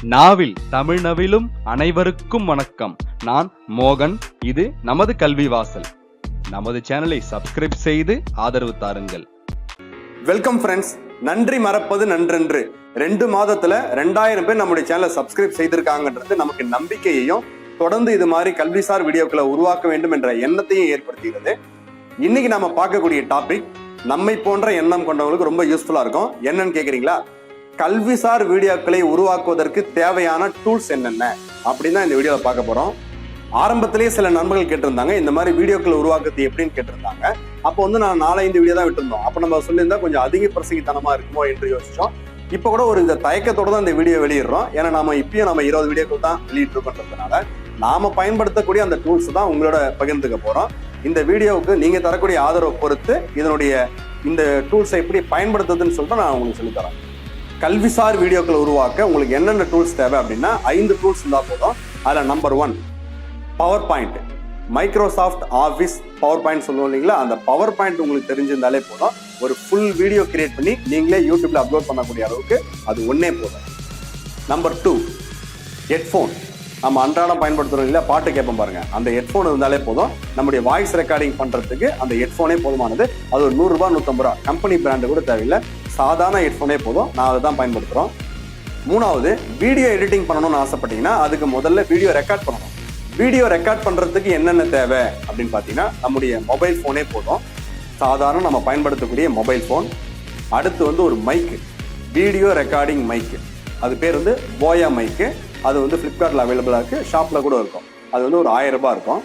நாவில் தமிழ் நவிலும் அனைவருக்கும் வணக்கம். நான் மோகன். இது நமது கல்வி வாசல். நமது சேனலை சப்ஸ்கிரைப் செய்து ஆதரவு தாருங்கள். Welcome friends. நன்றி மறப்பது நன்றென்று 2 மாதத்துல 2000 பேர் நம்முடைய சேனலை சப்ஸ்கிரைப் செய்திருக்காங்கன்றது நமக்கு நம்பிக்கையையும் தொடர்ந்து இது மாதிரி கல்விசார் வீடியோக்களை உருவாக்க வேண்டும் என்ற எண்ணத்தையும் ஏற்படுத்துகிறது. இன்னைக்கு நம்ம பார்க்கக்கூடிய டாபிக் நம்மை போன்ற எண்ணம் கொண்டவங்களுக்கு ரொம்ப யூஸ்ஃபுல்லா இருக்கும். என்னன்னு கேக்குறீங்களா? கல்விசார் வீடியோக்களை உருவாக்குவதற்கு தேவையான டூல்ஸ் என்னென்ன அப்படின்னு தான் இந்த வீடியோவில் பார்க்க போறோம். ஆரம்பத்திலேயே சில நண்பர்கள் கேட்டிருந்தாங்க, இந்த மாதிரி வீடியோக்களை உருவாக்குறது எப்படின்னு கேட்டிருந்தாங்க. அப்போ நான் 4-5 வீடியோ தான் விட்டுருந்தோம். அப்போ நம்ம சொல்லியிருந்தா கொஞ்சம் அதிக பிரசங்கித்தனமா இருக்குமோ என்று யோசிச்சோம். இப்போ கூட ஒரு இந்த தயக்கத்தோட தான் இந்த வீடியோ வெளியிடுறோம். ஏன்னா நம்ம இப்பயும் 20 வீடியோக்கள் தான் வெளியிட்டிருக்கோன்றதுனால நாம பயன்படுத்தக்கூடிய அந்த டூல்ஸ் தான் உங்களோட பகிர்ந்துக்க போறோம். இந்த வீடியோவுக்கு நீங்க தரக்கூடிய ஆதரவை பொறுத்து இதனுடைய இந்த டூல்ஸை எப்படி பயன்படுத்துறதுன்னு சொல்லிட்டு நான் உங்களுக்கு சொல்லித்தரேன். கல்விசார் வீடியோக்களை உருவாக்க உங்களுக்கு என்னென்ன டூல்ஸ் தேவை அப்படின்னா 5 டூல்ஸ் இருந்தால் போதும். அதில் number 1 power point. Microsoft office power point சொல்லுவோம் இல்லைங்களா, அந்த பவர் பாயிண்ட் உங்களுக்கு தெரிஞ்சிருந்தாலே போதும். ஒரு ஃபுல் வீடியோ கிரியேட் பண்ணி நீங்களே யூடியூப்ல அப்லோட் பண்ணக்கூடிய அளவுக்கு அது ஒன்னே போதும். Number 2 headphone. நம்ம அன்றாடம் பயன்படுத்துறோம் இல்லையா, பாட்டு கேட்போம் பாருங்க, அந்த ஹெட்ஃபோன் இருந்தாலே போதும். நம்முடைய வாய்ஸ் ரெக்கார்டிங் பண்றதுக்கு அந்த ஹெட்ஃபோனே போதுமானது. அது ஒரு 100 ரூபாய் 150 ரூபா, கம்பெனி பிராண்டு கூட தேவையில்லை, சாதாரண ஹெட்ஃபோனே போதும். நான் அதை தான் பயன்படுத்துகிறோம். 3வது வீடியோ எடிட்டிங் பண்ணணும்னு ஆசைப்பட்டீங்கன்னா அதுக்கு முதல்ல வீடியோ ரெக்கார்ட் பண்ணணும். வீடியோ ரெக்கார்ட் பண்ணுறதுக்கு என்னென்ன தேவை அப்படின்னு பார்த்தீங்கன்னா நம்முடைய மொபைல் ஃபோனே போதும், சாதாரண நம்ம பயன்படுத்தக்கூடிய மொபைல் ஃபோன். அடுத்து ஒரு மைக்கு, வீடியோ ரெக்கார்டிங் மைக்கு. அது பேர் போயா மைக்கு. அது ஃப்ளிப்கார்ட்டில் அவைலபிளாக இருக்குது, ஷாப்பில் கூட இருக்கும். அது ஒரு 1000 ரூபாய் இருக்கும்.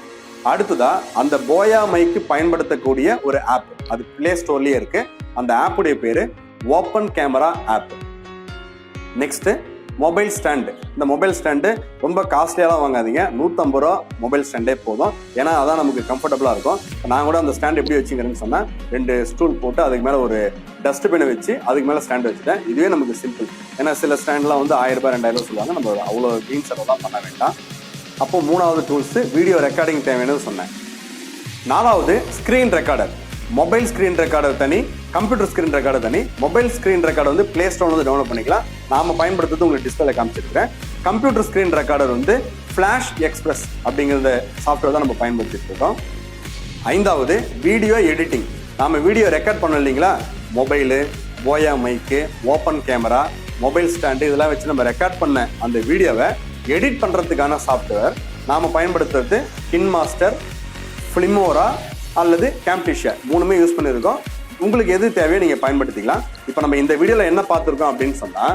அடுத்ததா அந்த போயா மைக்கு பயன்படுத்தக்கூடிய ஒரு ஆப், அது பிளே ஸ்டோர்லேயே இருக்குது. அந்த ஆப்புடைய பேர் open camera app. Next mobile stand. இந்த மொபைல் ஸ்டாண்டு ரொம்ப காஸ்ட்லியெல்லாம் வாங்காதீங்க, 150 ரூபா மொபைல் ஸ்டாண்டே போதும். ஏன்னா அதான் நமக்கு கம்ஃபர்டபுளாக இருக்கும். நான் கூட அந்த ஸ்டாண்ட் எப்படி வச்சுக்கிறேன்னு சொன்னால் 2 ஸ்டூல் போட்டு அதுக்கு மேலே ஒரு டஸ்ட்பினை வச்சு அதுக்கு மேலே ஸ்டாண்டு வச்சுட்டேன். இதுவே நமக்கு சிம்பிள். ஏன்னா சில ஸ்டாண்ட்லாம் 1000 ரூபாய் 2000 ரூபாய் சொல்லுவாங்க, நம்ம அவ்வளோ வீண் செலவுலாம் பண்ண வேண்டாம். அப்போ 3வது டூல்ஸ் வீடியோ ரெக்கார்டிங் தேவைன்னு சொன்னேன். 4வது screen recorder. Mobile screen recorder தனி, கம்ப்யூட்டர் ஸ்க்ரீன் ரெக்கார்டர் தனி. மொபைல் ஸ்க்ரீன் ரெக்கார்டர் பிளே ஸ்டோர்ல டவுன்லோட் பண்ணிக்கலாம். நாம பயன்படுத்துறது உங்களுக்கு டிஸ்பிளேல காமிச்சிருக்கேன். Computer screen recorder flash express அப்படிங்கிற சாஃப்ட்வேர் தான் நம்ம பயன்படுத்திட்டு இருக்கோம். 5வது வீடியோ எடிட்டிங். நாம வீடியோ ரெக்கார்ட் பண்ணோம் இல்லைங்களா, மொபைலு, போயா மைக்கு, ஓப்பன் கேமரா, மொபைல் ஸ்டாண்டு, இதெல்லாம் வச்சு நம்ம ரெக்கார்ட் பண்ண அந்த வீடியோவை எடிட் பண்றதுக்கான சாஃப்ட்வேர் நாம பயன்படுத்துறது கின்மாஸ்டர், ஃபிலிமோரா அல்லது கேம்டிஷியா, 3மே யூஸ் பண்ணியிருக்கோம். உங்களுக்கு எது தேவையோ நீங்கள் பயன்படுத்திக்கலாம். இப்போ நம்ம இந்த வீடியோவில் என்ன பார்த்துருக்கோம் அப்படின்னு சொன்னால்,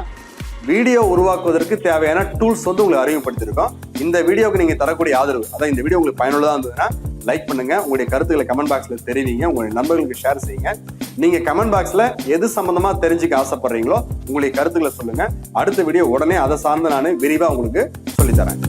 வீடியோ உருவாக்குவதற்கு தேவையான டூல்ஸ் உங்களுக்கு அறிமுகப்படுத்தியிருக்கோம். இந்த வீடியோவுக்கு நீங்கள் தரக்கூடிய ஆதரவு, அதான் இந்த வீடியோ உங்களுக்கு பயனுள்ளதாக இருந்ததுன்னா லைக் பண்ணுங்க, உங்களுடைய கருத்துக்களை கமெண்ட் பாக்ஸில் தெரிவிங்க, உங்களுடைய நண்பர்களுக்கு ஷேர் செய்யுங்க. நீங்கள் கமெண்ட் பாக்ஸில் எது சம்பந்தமாக தெரிஞ்சுக்க ஆசைப்படுறீங்களோ உங்களுடைய கருத்துக்களை சொல்லுங்க. அடுத்த வீடியோ உடனே அதை சார்ந்து நான் விரிவாக உங்களுக்கு சொல்லித்தரேன்.